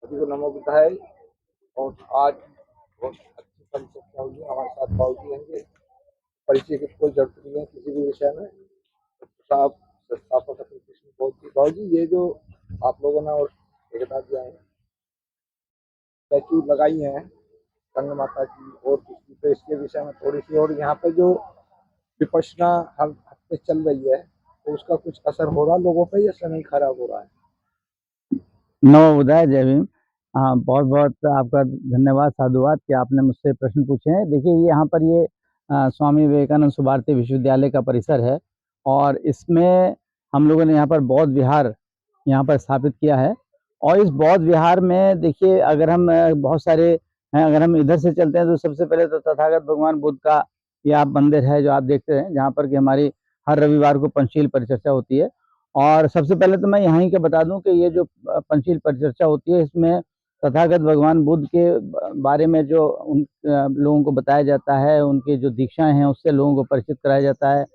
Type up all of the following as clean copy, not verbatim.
सभी को नमो बुद्धाय। और आज बहुत अच्छी संख्या होगी हमारे साथ बाबूजी हैं। परिचय की कोई जरूरत नहीं है किसी भी विषय में। साहब संस्थापक अपने कृष्ण बाबूजी, ये जो आप लोगों ने और एकता किया है, स्टैचू लगाई हैं गंगा माता की और किसी, तो इसके विषय में थोड़ी सी, और यहाँ पे जो विपश्यना हर हफ्ते चल रही है तो उसका कुछ असर हो रहा है लोगों पे या समय खराब हो रहा है? नमो बुद्धाय, जय भीम। हाँ, बहुत बहुत आपका धन्यवाद, साधुवाद कि आपने मुझसे प्रश्न पूछे हैं। देखिए, ये यहाँ पर ये स्वामी विवेकानंद सुभारती विश्वविद्यालय का परिसर है और इसमें हम लोगों ने यहाँ पर बौद्ध विहार यहाँ पर स्थापित किया है। और इस बौद्ध विहार में देखिए, अगर हम बहुत सारे हैं, अगर हम इधर से चलते हैं तो सबसे पहले तो तथागत भगवान बुद्ध का यह मंदिर है जो आप देखते हैं, जहाँ पर कि हमारी हर रविवार को पंचशील परिचर्चा होती है। और सबसे पहले तो मैं यहीं के बता दूं कि ये जो पंचशील परिचर्चा होती है, इसमें तथागत भगवान बुद्ध के बारे में जो उन लोगों को बताया जाता है, उनकी जो दीक्षाएं हैं उससे लोगों को परिचित कराया जाता है।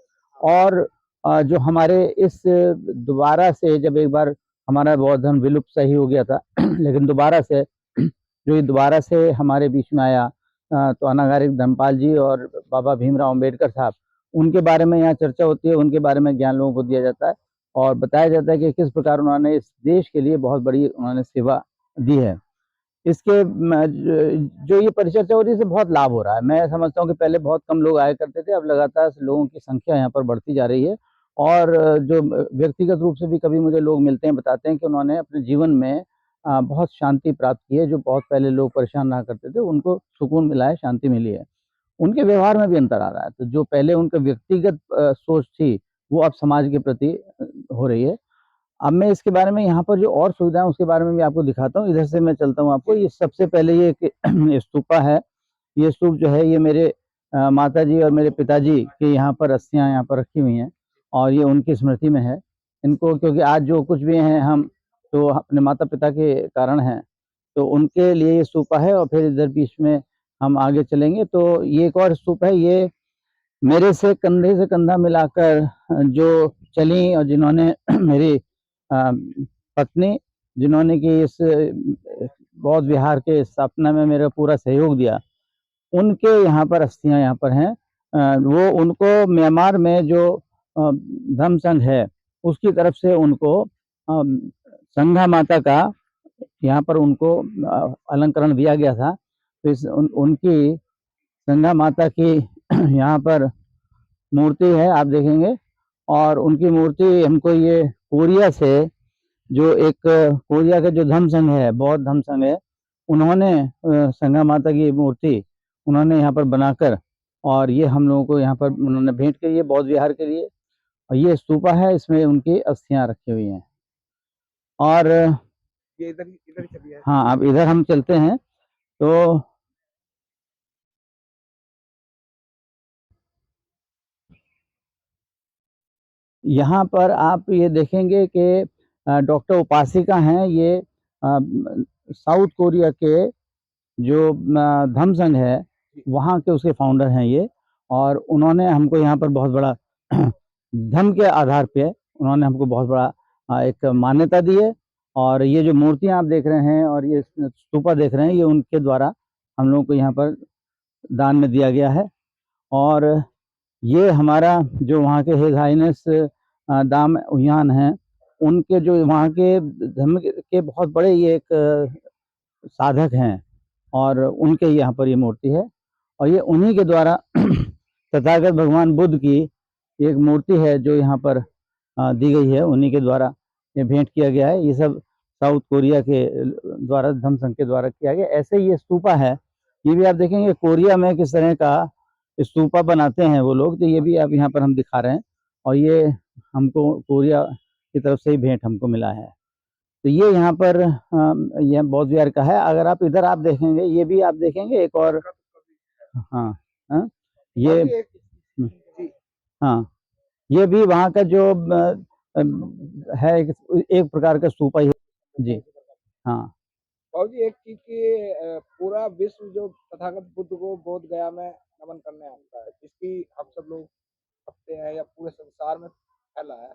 और जो हमारे इस दोबारा से, जब एक बार हमारा बौद्ध धर्म विलुप्त सही हो गया था लेकिन दोबारा से जो ये दोबारा से हमारे बीच में आया, तो अनागारिक धर्मपाल जी और बाबा भीमराव अम्बेडकर साहब, उनके बारे में यहाँ चर्चा होती है, उनके बारे में ज्ञान लोगों को दिया जाता है और बताया जाता है कि किस प्रकार उन्होंने इस देश के लिए बहुत बड़ी उन्होंने सेवा दी है। इसके जो ये परिचर्चा हो रही है, इससे बहुत लाभ हो रहा है। मैं समझता हूँ कि पहले बहुत कम लोग आया करते थे, अब लगातार लोगों की संख्या यहाँ पर बढ़ती जा रही है। और जो व्यक्तिगत रूप से भी कभी मुझे लोग मिलते हैं, बताते हैं कि उन्होंने अपने जीवन में बहुत शांति प्राप्त की है। जो बहुत पहले लोग परेशान रहा करते थे, उनको सुकून मिला है, शांति मिली है। उनके व्यवहार में भी अंतर आ रहा है। तो जो पहले उनका व्यक्तिगत सोच थी, वो अब समाज के प्रति हो रही है। अब मैं इसके बारे में, यहाँ पर जो और सुविधाएं उसके बारे में भी आपको दिखाता हूँ। इधर से मैं चलता हूँ आपको। ये सबसे पहले ये स्तूपा है। ये स्तूप जो है, ये मेरे माता जी और मेरे पिताजी के यहाँ पर अस्थियां यहाँ पर रखी हुई हैं और ये उनकी स्मृति में है। इनको, क्योंकि आज जो कुछ भी हैं हम, तो अपने माता पिता के कारण हैं, तो उनके लिए ये स्तूपा है। और फिर इधर बीच में हम आगे चलेंगे तो ये एक और स्तूप है। ये मेरे से कंधा मिलाकर जो चली और जिन्होंने मेरी पत्नी, जिन्होंने कि इस बौद्ध विहार के स्थापना में मेरा पूरा सहयोग दिया, उनके यहाँ पर अस्थियां यहाँ पर हैं। वो उनको म्यांमार में जो धम्म संघ है, उसकी तरफ से उनको संघा माता का यहाँ पर उनको अलंकरण दिया गया था। तो उनकी संघा माता की यहाँ पर मूर्ति है, आप देखेंगे। और उनकी मूर्ति हमको ये कोरिया से, जो एक कोरिया का जो धम्म संघ है, बौद्ध धम्म संघ है, उन्होंने संघा माता की मूर्ति उन्होंने यहाँ पर बनाकर, और ये हम लोगों को यहाँ पर उन्होंने भेंट की है बौद्ध विहार के लिए। और ये स्तूपा है, इसमें उनकी अस्थियां रखी हुई हैं। और ये इधर इधर चलिए। हाँ, अब इधर हम चलते हैं तो यहाँ पर आप ये देखेंगे कि डॉक्टर उपासिका हैं। ये साउथ कोरिया के जो धम्म संघ है, वहाँ के उसके फाउंडर हैं ये। और उन्होंने हमको यहाँ पर बहुत बड़ा धर्म के आधार पे उन्होंने हमको बहुत बड़ा एक मान्यता दी है। और ये जो मूर्तियाँ आप देख रहे हैं और ये स्तूपा देख रहे हैं, ये उनके द्वारा हम लोगों को यहाँ पर दान में दिया गया है। और ये हमारा जो वहाँ के हिज हाइनेस दाम उयान हैं, उनके जो वहाँ के धर्म के बहुत बड़े ये एक साधक हैं, और उनके यहाँ पर ये मूर्ति है। और ये उन्हीं के द्वारा तथागत भगवान बुद्ध की एक मूर्ति है जो यहाँ पर दी गई है, उन्हीं के द्वारा ये भेंट किया गया है। ये सब साउथ कोरिया के द्वारा, धम्म संघ के द्वारा किया गया। ऐसे ये स्तूपा है, ये भी आप देखेंगे कोरिया में किस तरह का स्तूपा बनाते हैं वो लोग, तो ये भी आप यहाँ पर हम दिखा रहे हैं। और ये हमको कोरिया की तरफ से ही भेंट हमको मिला है। तो ये यहाँ पर यह बौद्ध विहार का है। अगर आप इधर आप देखेंगे, ये भी आप देखेंगे एक और, हाँ, हाँ, ये हाँ, ये भी वहाँ का जो है, एक प्रकार का स्तूपा ही है जी। हाँ, और जी एक चीज की, पूरा विश्व जो तथागत बुद्ध को बोध गया में नमन करने आता है, जिसकी हम सब लोग हफ्ते हैं या पूरे संसार में फैला है।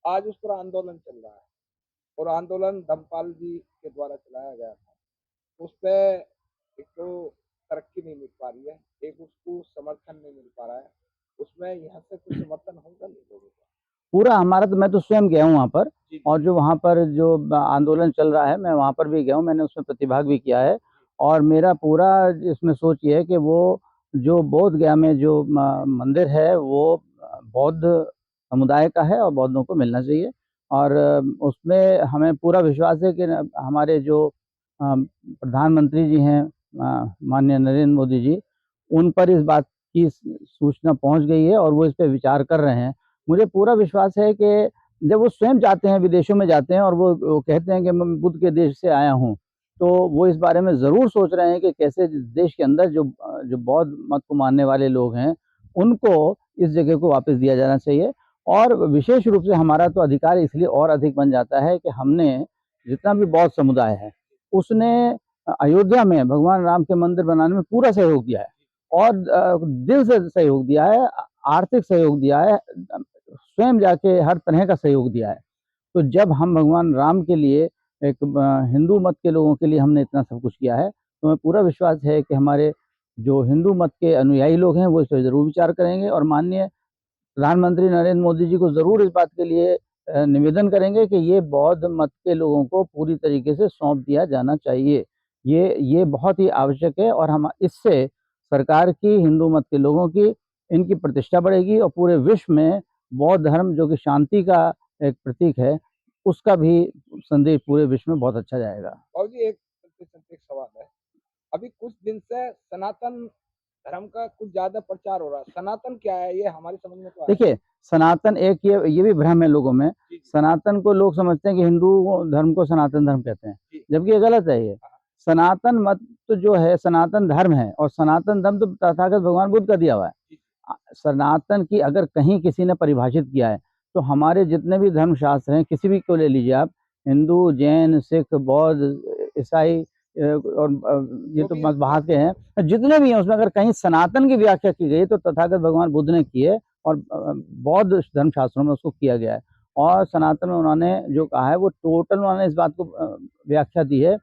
आज उस पर आंदोलन चल रहा है और आंदोलन धम्मपाल जी के द्वारा चलाया गया था। उस पे एक तो तरक्की नहीं मिल पा रही है, एक उसको समर्थन नहीं मिल पा रहा है। उसमें यहाँ से कुछ समर्थन होगा नहीं लोगों का। पूरा हमारा तो मैं तो स्वयं गया हूँ वहाँ पर, जी, और जो वहाँ पर जो आंदोलन चल रहा है मैं वहाँ पर भी गया हूँ, मैंने उसमें प्रतिभाग भी किया है। और मेरा पूरा इसमें सोच ये है कि वो जो बोध गया में जो मंदिर है वो बौद्ध समुदाय का है और बौद्धों को मिलना चाहिए। और उसमें हमें पूरा विश्वास है कि हमारे जो प्रधानमंत्री जी हैं माननीय नरेंद्र मोदी जी, उन पर इस बात की सूचना पहुँच गई है और वो इस पे विचार कर रहे हैं। मुझे पूरा विश्वास है कि जब वो स्वयं जाते हैं, विदेशों में जाते हैं और वो कहते हैं कि मैं बुद्ध के देश से आया हूँ, तो वो इस बारे में ज़रूर सोच रहे हैं कि कैसे देश के अंदर जो बौद्ध मत को मानने वाले लोग हैं, उनको इस जगह को वापस दिया जाना चाहिए। और विशेष रूप से हमारा तो अधिकार इसलिए और अधिक बन जाता है कि हमने जितना भी बौद्ध समुदाय है, उसने अयोध्या में भगवान राम के मंदिर बनाने में पूरा सहयोग दिया है और दिल से सहयोग दिया है, आर्थिक सहयोग दिया है, स्वयं जाके हर तरह का सहयोग दिया है। तो जब हम भगवान राम के लिए एक हिंदू मत के लोगों के लिए हमने इतना सब कुछ किया है, तो हमें पूरा विश्वास है कि हमारे जो हिंदू मत के अनुयायी लोग हैं वो इस पे ज़रूर विचार करेंगे और माननीय प्रधानमंत्री नरेंद्र मोदी जी को ज़रूर इस बात के लिए निवेदन करेंगे कि ये बौद्ध मत के लोगों को पूरी तरीके से सौंप दिया जाना चाहिए। ये बहुत ही आवश्यक है और हम इससे सरकार की, हिंदू मत के लोगों की, इनकी प्रतिष्ठा बढ़ेगी और पूरे विश्व में बौद्ध धर्म जो कि शांति का एक प्रतीक है, उसका भी संदेश पूरे विश्व में बहुत अच्छा जाएगा। और जी एक चलते-चलते एक सवाल है। अभी कुछ दिन से सनातन धर्म का कुछ ज़्यादा प्रचार हो रहा है। सनातन क्या है? ये हमारी समझ में तो आया देखिए, सनातन एक ये भी भ्रम है लोगों में। जी, जी। सनातन को लोग समझते हैं कि हिंदू धर्म को सनातन धर्म कहते हैं, जी। जबकि ये गलत है ये। हाँ, सनातन मत तो जो है सनातन धर्म है और सनातन धर्म तो तथागत भगवान बुद्ध का दिया हुआ है। जी, सनातन की अगर कहीं किसी ने परिभाषित किया है, तो हमारे जितने भी धर्मशास्त्र हैं, किसी भी को ले लीजिए आप, हिंदू, जैन, सिख, बौद्ध, ईसाई और ये जो तो भी मत हाँ, बाहर के हैं, जितने भी हैं उसमें अगर कहीं सनातन की व्याख्या की गई है, तो तथागत भगवान बुद्ध ने की है और बौद्ध धर्मशास्त्रों में उसको किया गया है। और सनातन में उन्होंने जो कहा है वो टोटल उन्होंने इस बात को व्याख्या दी है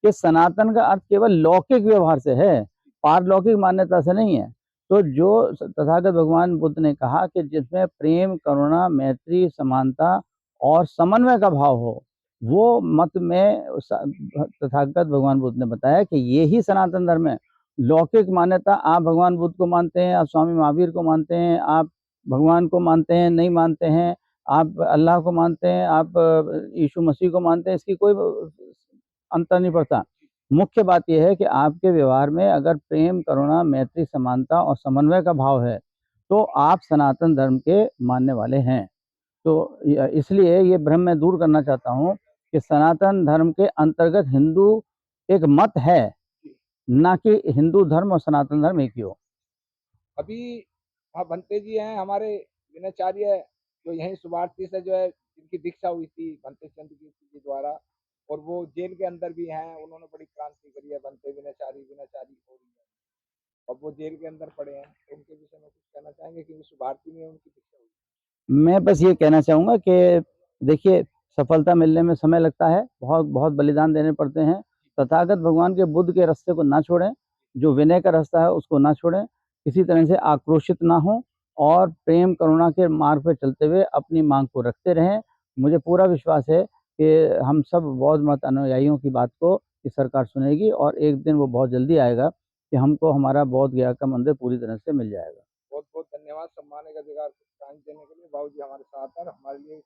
कि सनातन का अर्थ केवल लौकिक व्यवहार से है, पारलौकिक मान्यता से नहीं है। तो जो तथागत भगवान बुद्ध ने कहा कि जिसमें प्रेम, करुणा, मैत्री, समानता और समन्वय का भाव हो, वो मत में तथागत भगवान बुद्ध ने बताया कि ये ही सनातन धर्म है। लौकिक मान्यता, आप भगवान बुद्ध को मानते हैं, आप स्वामी महावीर को मानते हैं, आप भगवान को मानते हैं, नहीं मानते हैं, आप अल्लाह को मानते हैं, आप यीशु मसीह को मानते हैं, इसकी कोई अंतर नहीं पड़ता। मुख्य बात ये है कि आपके व्यवहार में अगर प्रेम, करुणा, मैत्री, समानता और समन्वय का भाव है, तो आप सनातन धर्म के मानने वाले हैं। तो इसलिए ये भ्रम मैं दूर करना चाहता हूँ कि सनातन धर्म के अंतर्गत हिंदू एक मत है, ना कि हिंदू धर्म और सनातन धर्म एक ही हो। अभी हाँ, भंते जी हैं हमारे विनाचार्य जो यहीं सुबारती से जो है जिनकी दीक्षा हुई थी भंते चंद जी द्वारा और वो जेल के अंदर भी हैं। उन्होंने बड़ी क्रांति करी है। भंते विनाचारी विनाचारी हो रही है। अब वो जेल के अंदर पड़े हैं। तो उनके विषय में कुछ कहना चाहेंगे कि विश्व भारती में उनकी दीक्षा हुई? मैं बस ये कहना चाहूँगा कि देखिए, सफलता मिलने में समय लगता है, बहुत बलिदान देने पड़ते हैं। तथागत भगवान के बुद्ध के रास्ते को ना छोड़ें, जो विनय का रास्ता है उसको ना छोड़ें, किसी तरह से आक्रोशित ना हों और प्रेम करुणा के मार्ग पे चलते हुए अपनी माँग को रखते रहें। मुझे पूरा विश्वास है कि हम सब बौद्ध मत अनुयायियों की बात को ये सरकार सुनेगी और एक दिन वो बहुत जल्दी आएगा कि हमको हमारा बौद्ध गया का मंदिर पूरी तरह से मिल जाएगा। बहुत बहुत धन्यवाद सम्मान का अधिकार टाइम देने के लिए। बाबू जी हमारे साथ हैं, हमारे लिए